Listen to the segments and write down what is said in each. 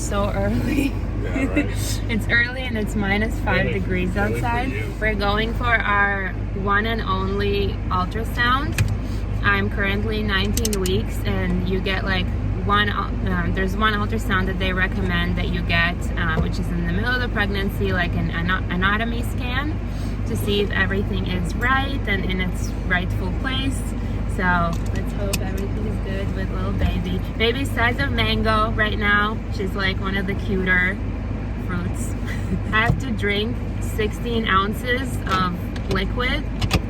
so early. Yeah, right. It's early and it's -5 degrees outside. We're going for our one and only ultrasound. I'm currently 19 weeks and you get like there's one ultrasound that they recommend that you get, which is in the middle of the pregnancy, like an anatomy scan to see if everything is right and in its rightful place. So let's hope everything is good with little baby. Baby's size of mango right now. She's like one of the cuter fruits. I have to drink 16 ounces of liquid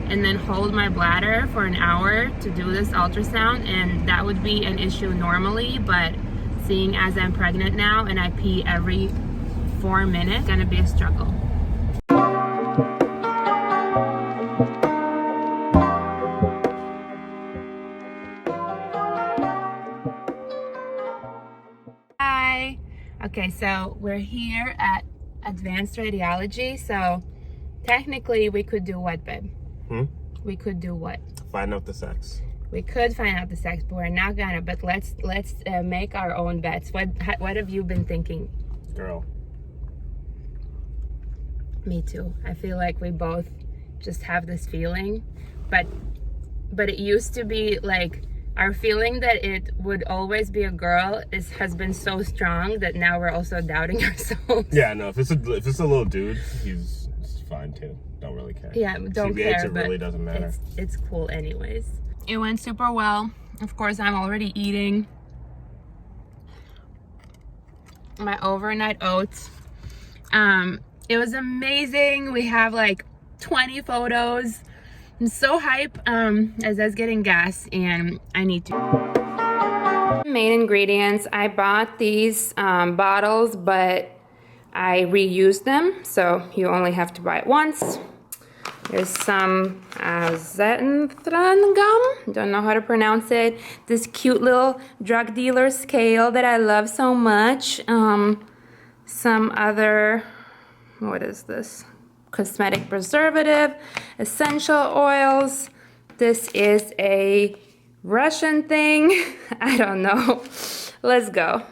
and then hold my bladder for an hour to do this ultrasound, and that would be an issue normally, but seeing as I'm pregnant now and I pee every 4 minutes, it's gonna be a struggle. Hi. Okay, so we're here at Advanced Radiology, so technically we could do what, babe? We could do what? Find out the sex. We could find out the sex, but we're not gonna. But let's make our own bets. What have you been thinking? Girl. Me too. I feel like we both just have this feeling, but it used to be like our feeling that it would always be a girl has been so strong that now we're also doubting ourselves. Yeah, no. If it's a little dude, he's fine too. Don't really care. Yeah, don't TBH, care. it really doesn't matter. It's cool anyways. It went super well. Of course, I'm already eating my overnight oats. It was amazing. We have like 20 photos. I'm so hype. As I was getting gas and I need to. Main ingredients. I bought these bottles, but I reused them, so you only have to buy it once. There's some xanthan gum, don't know how to pronounce it. This cute little drug dealer scale that I love so much. Some other, what is this? Cosmetic preservative, essential oils. This is a Russian thing. I don't know. Let's go.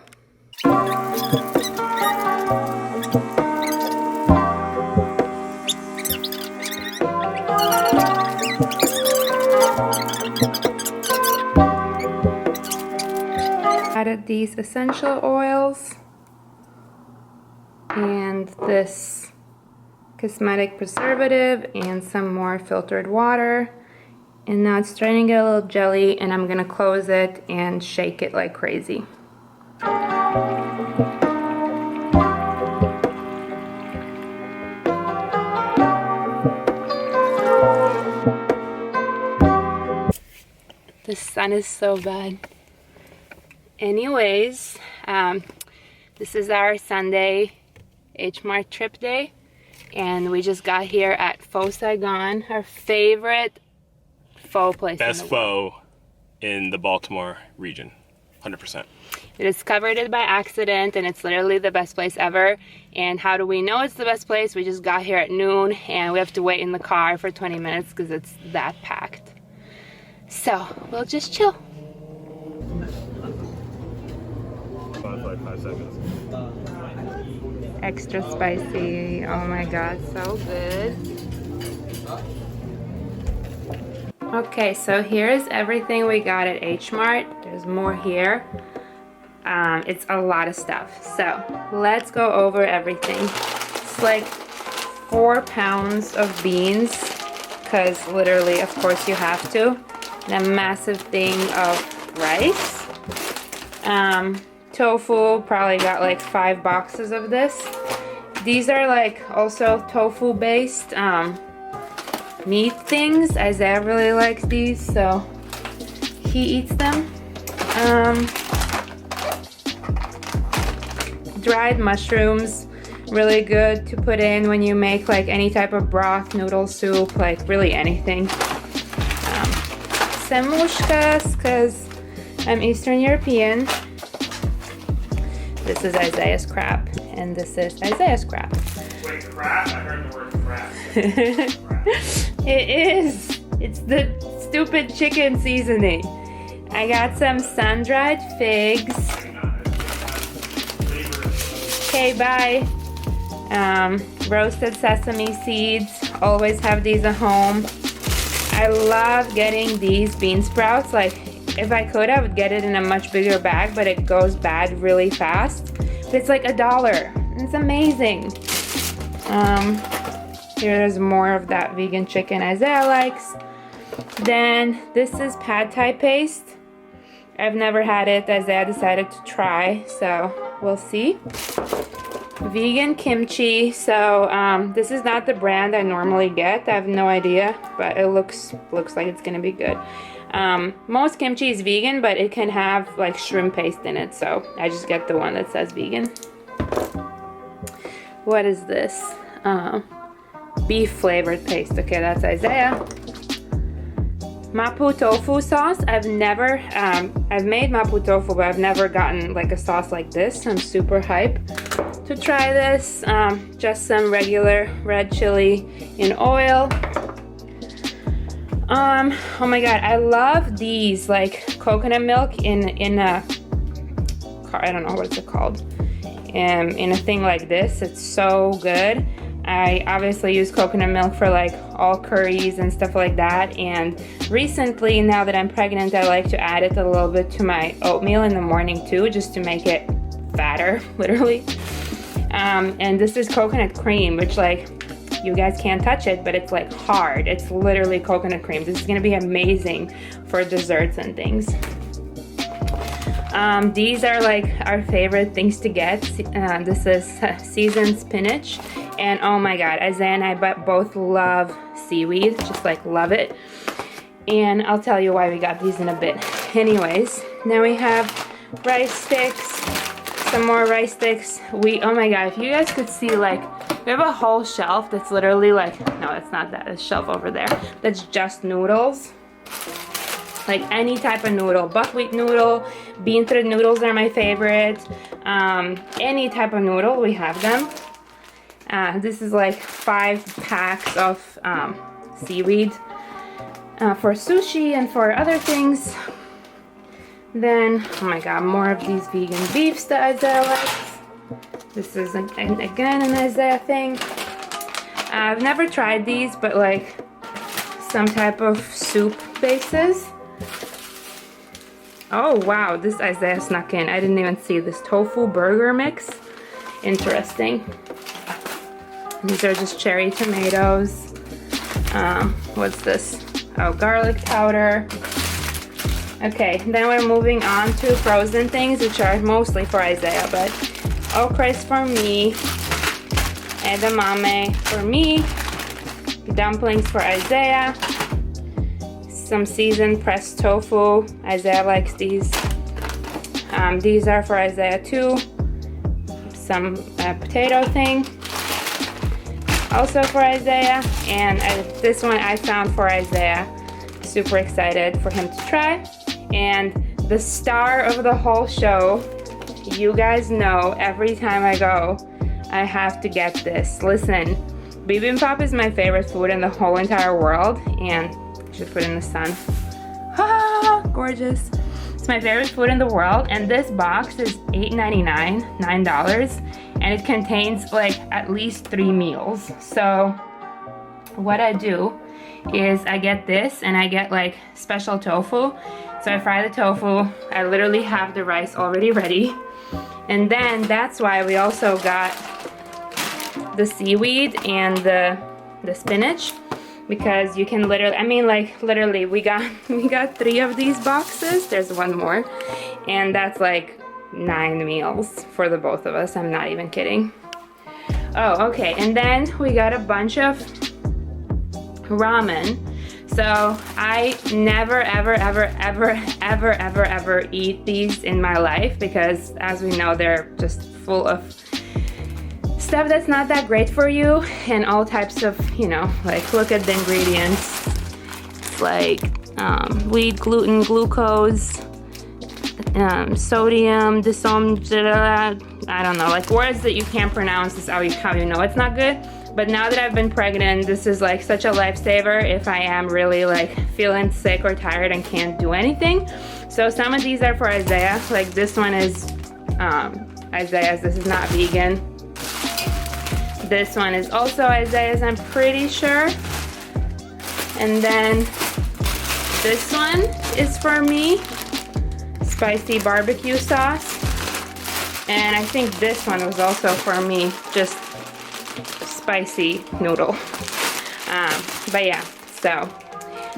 Added these essential oils and this cosmetic preservative and some more filtered water, and now it's starting to get a little jelly, and I'm gonna close it and shake it like crazy. The sun is so bad. Anyways, this is our Sunday H-mart trip day, and we just got here at Faux Saigon, our favorite pho place. Best pho in the Baltimore region, 100%. We discovered it by accident, and it's literally the best place ever. And how do we know it's the best place? We just got here at noon, and we have to wait in the car for 20 minutes because it's that packed. So we'll just chill. 5 seconds. Extra spicy. Oh my god, so good. Okay, so here's everything we got at H-mart. There's more here. It's a lot of stuff. So let's go over everything. It's like 4 pounds of beans, because literally, of course, you have to. And a massive thing of rice. Tofu, probably got like 5 boxes of this. These are like also tofu based meat things. Isaiah really likes these, so he eats them. Dried mushrooms, really good to put in when you make like any type of broth, noodle soup, like really anything. Semushkas, because I'm Eastern European. This is Isaiah's crap, and this is Isaiah's crap. Wait, crap? I heard the word crap. It is. It's the stupid chicken seasoning. I got some sun-dried figs. Okay, bye. Roasted sesame seeds. Always have these at home. I love getting these bean sprouts. Like, if I could, I would get it in a much bigger bag, but it goes bad really fast. But it's like $1. It's amazing. Here's more of that vegan chicken Isaiah likes. Then this is pad thai paste. I've never had it. Isaiah decided to try, so we'll see. Vegan kimchi. So this is not the brand I normally get. I have no idea, but it looks like it's gonna be good. Most kimchi is vegan, but it can have like shrimp paste in it, so I just get the one that says vegan. What is this? Beef flavored paste. Okay, that's Isaiah. Mapo tofu sauce. I've made mapo tofu, but I've never gotten like a sauce like this. I'm super hyped to try this. Just some regular red chili in oil. Oh my god, I love these, like coconut milk in a, I don't know what's it called, in a thing like this. It's so good. I obviously use coconut milk for like all curries and stuff like that, and recently, now that I'm pregnant, I like to add it a little bit to my oatmeal in the morning too, just to make it fatter, literally. And this is coconut cream, which like, you guys can't touch it, but it's like hard. It's literally coconut cream. This is gonna be amazing for desserts and things. These are like our favorite things to get. This is seasoned spinach. And oh my god, Isaiah and I both love seaweed, just like love it. And I'll tell you why we got these in a bit. Anyways, now we have rice sticks, some more rice sticks. Oh my god, if you guys could see, like, we have a whole shelf that's literally like, no, it's not that, it's shelf over there. That's just noodles. Like any type of noodle, buckwheat noodle, bean thread noodles are my favorite. Any type of noodle, we have them. This is like 5 packs of seaweed for sushi and for other things. Then, oh my god, more of these vegan beefs that Isaiah likes. This is again an Isaiah thing. I've never tried these, but like some type of soup bases. Oh wow, this Isaiah snuck in. I didn't even see this tofu burger mix. Interesting. These are just cherry tomatoes. What's this? Oh, garlic powder. Okay, then we're moving on to frozen things, which are mostly for Isaiah, but okra is for me, edamame for me, dumplings for Isaiah, some seasoned pressed tofu. Isaiah likes these. These are for Isaiah too. Some potato thing, also for Isaiah, and this one I found for Isaiah. Super excited for him to try. And the star of the whole show, you guys know every time I go, I have to get this. Listen, Bibimbap is my favorite food in the whole entire world, and I should put it in the sun. Ah, gorgeous. It's my favorite food in the world, and this box is $8.99, $9, and it contains like at least 3 meals. So what I do is I get this, and I get like special tofu. So I fry the tofu. I literally have the rice already ready. And then that's why we also got the seaweed and the spinach, because you can literally, I mean, like literally we got 3 of these boxes. There's one more, and that's like 9 meals for the both of us. I'm not even kidding. Oh, okay. And then we got a bunch of ramen. So I never ever eat these in my life, because as we know, they're just full of stuff that's not that great for you, and all types of, you know, like look at the ingredients. It's like wheat, gluten, glucose, sodium, I don't know, like words that you can't pronounce is how you know it's not good. But now that I've been pregnant, this is like such a lifesaver if I am really like feeling sick or tired and can't do anything. So some of these are for Isaiah. Like this one is Isaiah's. This is not vegan. This one is also Isaiah's, I'm pretty sure. And then this one is for me, spicy barbecue sauce. And I think this one was also for me, just spicy noodle. But yeah, so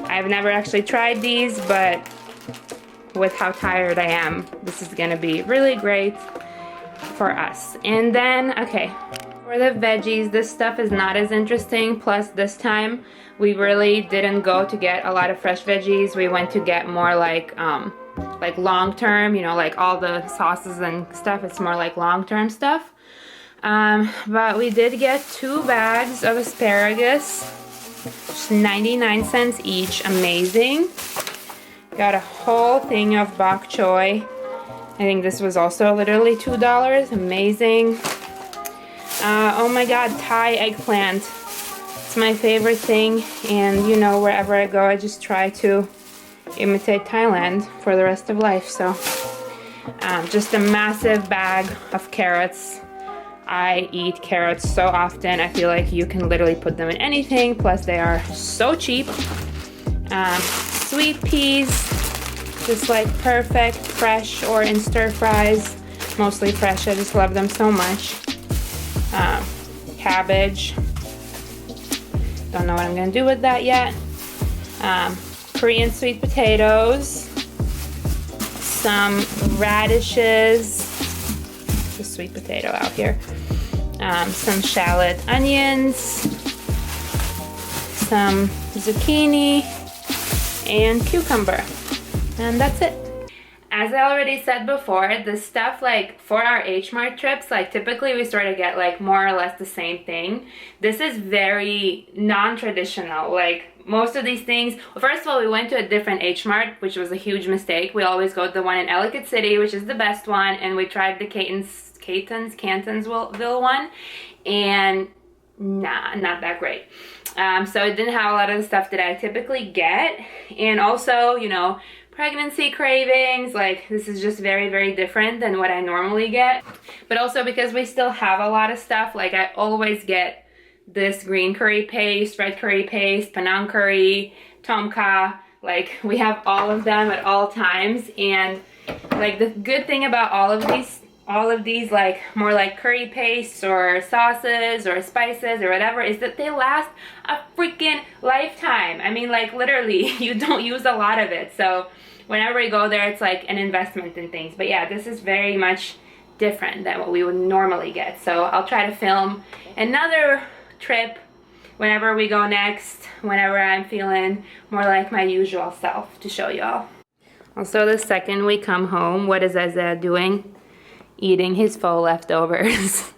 I've never actually tried these, but with how tired I am, this is gonna be really great for us. And then, okay, for the veggies, this stuff is not as interesting. Plus this time we really didn't go to get a lot of fresh veggies. We went to get more like long-term, you know, like all the sauces and stuff. It's more like long-term stuff. But we did get 2 bags of asparagus, just 99 cents each. Amazing. Got a whole thing of bok choy. I think this was also literally $2. Amazing. Oh my god, Thai eggplant. It's my favorite thing, and you know, wherever I go, I just try to imitate Thailand for the rest of life. So just a massive bag of carrots. I eat carrots so often. I feel like you can literally put them in anything, plus they are so cheap. Sweet peas, just like perfect, fresh or in stir fries. Mostly fresh, I just love them so much. Cabbage, don't know what I'm gonna do with that yet. Korean sweet potatoes, some radishes, just sweet potato out here, some shallot onions, some zucchini, and cucumber, and that's it. As I already said before, the stuff like for our H-mart trips, like typically we sort of get like more or less the same thing. This is very non-traditional. Like most of these things, well, first of all, we went to a different H-mart, which was a huge mistake. We always go to the one in Ellicott City, which is the best one, and we tried the Catonsville one, and nah, not that great. So it didn't have a lot of the stuff that I typically get, and also, you know, pregnancy cravings, like this is just very, very different than what I normally get. But also because we still have a lot of stuff, like I always get this green curry paste, red curry paste, Penang curry, tom kha, like we have all of them at all times. And like the good thing about all of these like more like curry pastes or sauces or spices or whatever is that they last a freaking lifetime. I mean, like literally you don't use a lot of it, so whenever we go there, it's like an investment in things. But yeah, this is very much different than what we would normally get. So I'll try to film another trip whenever we go next, whenever I'm feeling more like my usual self, to show y'all. Also, the second we come home, what is Isaiah doing? Eating his faux leftovers.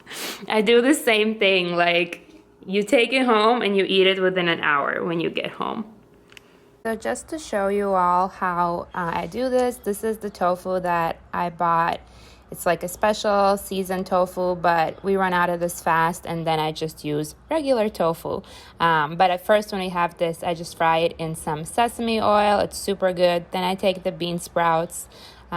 I do the same thing, like you take it home and you eat it within an hour when you get home. So just to show you all how I do this, this is the tofu that I bought. It's like a special seasoned tofu, but we run out of this fast, and then I just use regular tofu. But at first when we have this, I just fry it in some sesame oil. It's super good. Then I take the bean sprouts,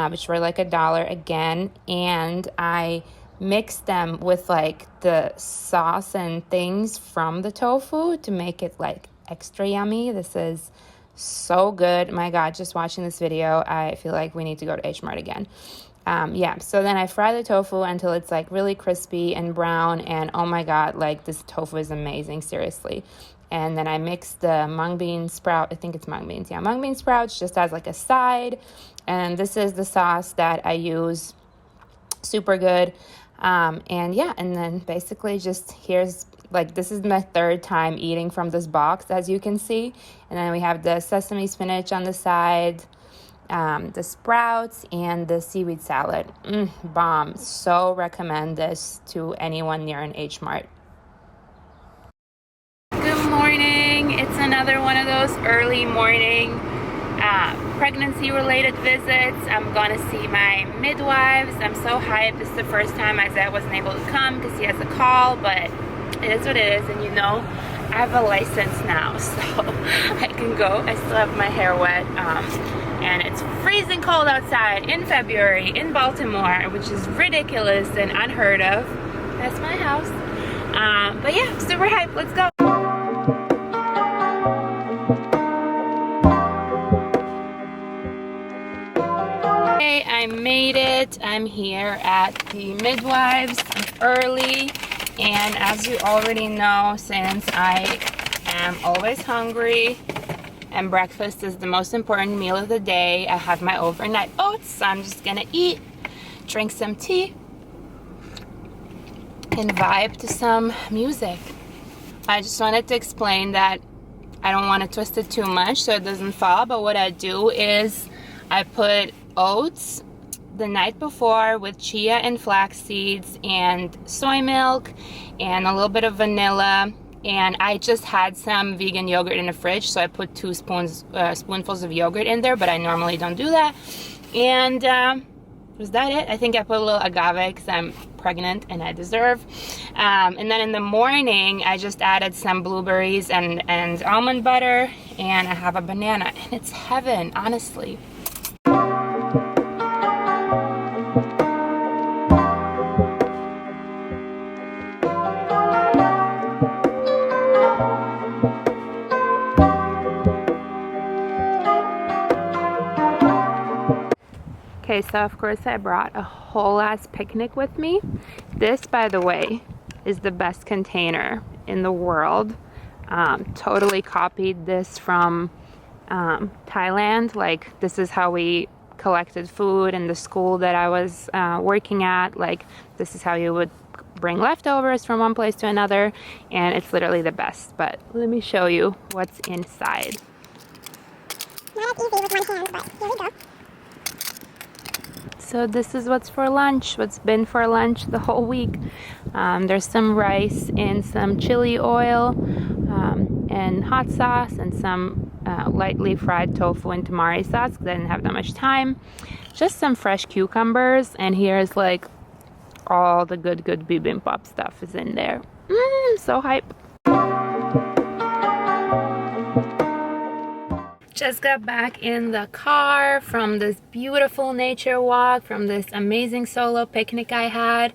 which were like $1 again, and I mix them with like the sauce and things from the tofu to make it like extra yummy. This is so good. My god, just watching this video, I feel like we need to go to H-mart again. Yeah, so then I fry the tofu until it's like really crispy and brown, and oh my god, like this tofu is amazing, seriously. And then I mix the mung bean sprout, I think it's mung beans, yeah, mung bean sprouts just as like a side. And this is the sauce that I use, super good. And yeah, and then basically just here's like, this is my 3rd time eating from this box, as you can see. And then we have the sesame spinach on the side, the sprouts, and the seaweed salad. Bomb. So recommend this to anyone near an H-mart. Good morning. It's another one of those early morning pregnancy related visits. I'm gonna see my midwives. I'm so hyped. This is the first time Isaiah wasn't able to come because he has a call, but it is what it is, and you know, I have a license now, so I can go. I still have my hair wet, and it's freezing cold outside in February in Baltimore, which is ridiculous and unheard of. That's my house. But yeah, super hyped. Let's go. Okay, I made it. I'm here at the Midwives early, and as you already know, since I am always hungry and breakfast is the most important meal of the day, I have my overnight oats, so I'm just gonna eat, drink some tea, and vibe to some music. I just wanted to explain that I don't want to twist it too much so it doesn't fall, but what I do is I put oats the night before with chia and flax seeds and soy milk and a little bit of vanilla, and I just had some vegan yogurt in the fridge, so I put 2 spoonfuls of yogurt in there, but I normally don't do that. And was that it? I think I put a little agave because I'm pregnant and I deserve. And then in the morning, I just added some blueberries and almond butter, and I have a banana, and it's heaven, honestly. Okay, so of course I brought a whole ass picnic with me. This, by the way, is the best container in the world. Totally copied this from Thailand. Like, this is how we collected food in the school that I was working at. Like, this is how you would bring leftovers from one place to another, and it's literally the best. But let me show you what's inside. Not as easy with one hand, but here we go. So this is what's for lunch, what's been for lunch the whole week. There's some rice and some chili oil and hot sauce and some lightly fried tofu and tamari sauce because I didn't have that much time. Just some fresh cucumbers, and here's like all the good bibimbap stuff is in there. So hype. Just got back in the car from this beautiful nature walk, from this amazing solo picnic I had.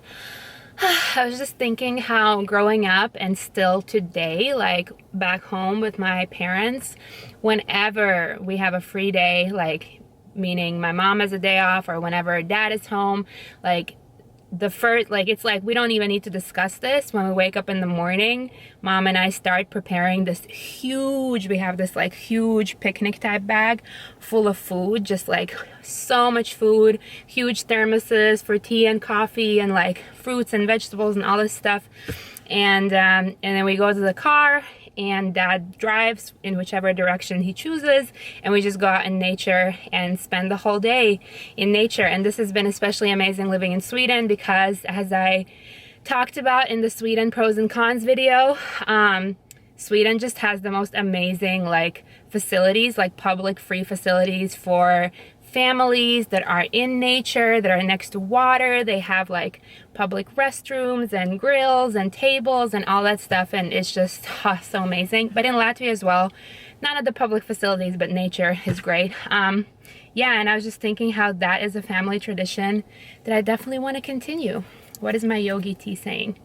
I was just thinking how growing up and still today, like back home with my parents, whenever we have a free day, like meaning my mom has a day off or whenever dad is home, like it's like we don't even need to discuss this. When we wake up in the morning, mom and I start preparing this huge, we have this like huge picnic type bag full of food, just like so much food, huge thermoses for tea and coffee and like fruits and vegetables and all this stuff. And then we go to the car, and dad drives in whichever direction he chooses, and we just go out in nature and spend the whole day in nature. And this has been especially amazing living in Sweden because, as I talked about in the Sweden pros and cons video, Sweden just has the most amazing like facilities, like public free facilities for families that are in nature, that are next to water. They have like public restrooms and grills and tables and all that stuff, and it's just so amazing. But in Latvia as well, none of the public facilities, but nature is great. Yeah, and I was just thinking how that is a family tradition that I definitely want to continue. What is my yogi tea saying?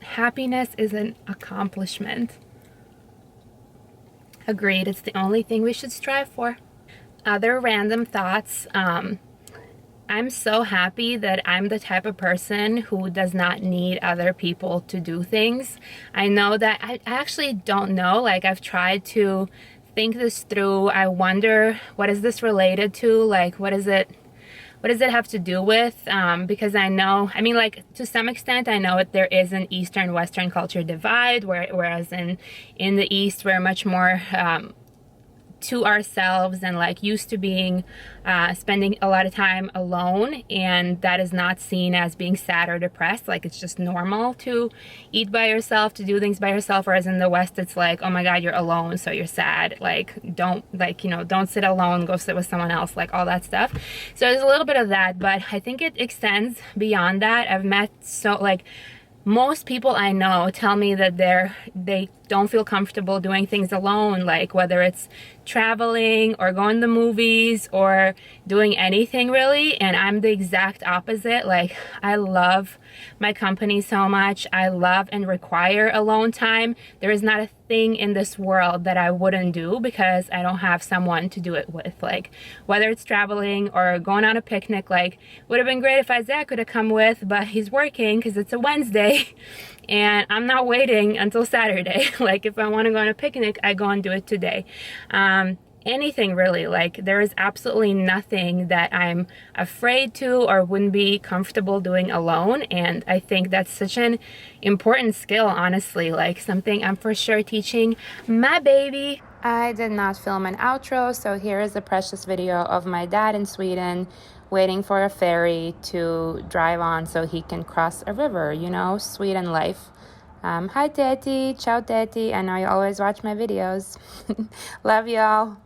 Happiness is an accomplishment. Agreed, it's the only thing we should strive for. Other random thoughts. I'm so happy that I'm the type of person who does not need other people to do things. I know that I actually don't know. Like, I've tried to think this through. I wonder, what is this related to? Like, what does it have to do with? Because I know, I mean, like, to some extent, I know that there is an Eastern-Western culture divide, whereas in the East, we're much more to ourselves and like used to being spending a lot of time alone, and that is not seen as being sad or depressed. Like, it's just normal to eat by yourself, to do things by yourself, whereas in the West it's like, oh my god, you're alone, so you're sad. Like, don't, like, you know, don't sit alone, go sit with someone else, like all that stuff. So there's a little bit of that, but I think it extends beyond that. I've met most people I know tell me that they don't feel comfortable doing things alone, like whether it's traveling or going to movies or doing anything really, and I'm the exact opposite. Like, I love my company so much. I love and require alone time. There is not a thing in this world that I wouldn't do because I don't have someone to do it with. Like, whether it's traveling or going on a picnic, like, would have been great if Isaiah could have come with, but he's working because it's a Wednesday and I'm not waiting until Saturday. Like, if I want to go on a picnic, I go and do it today. Anything really, like, there is absolutely nothing that I'm afraid to or wouldn't be comfortable doing alone. And I think that's such an important skill, honestly, like something I'm for sure teaching my baby. I did not film an outro, so here is a precious video of my dad in Sweden waiting for a ferry to drive on so he can cross a river, you know, Sweden life. Hi Tati, ciao Tati, I know you always watch my videos. Love y'all.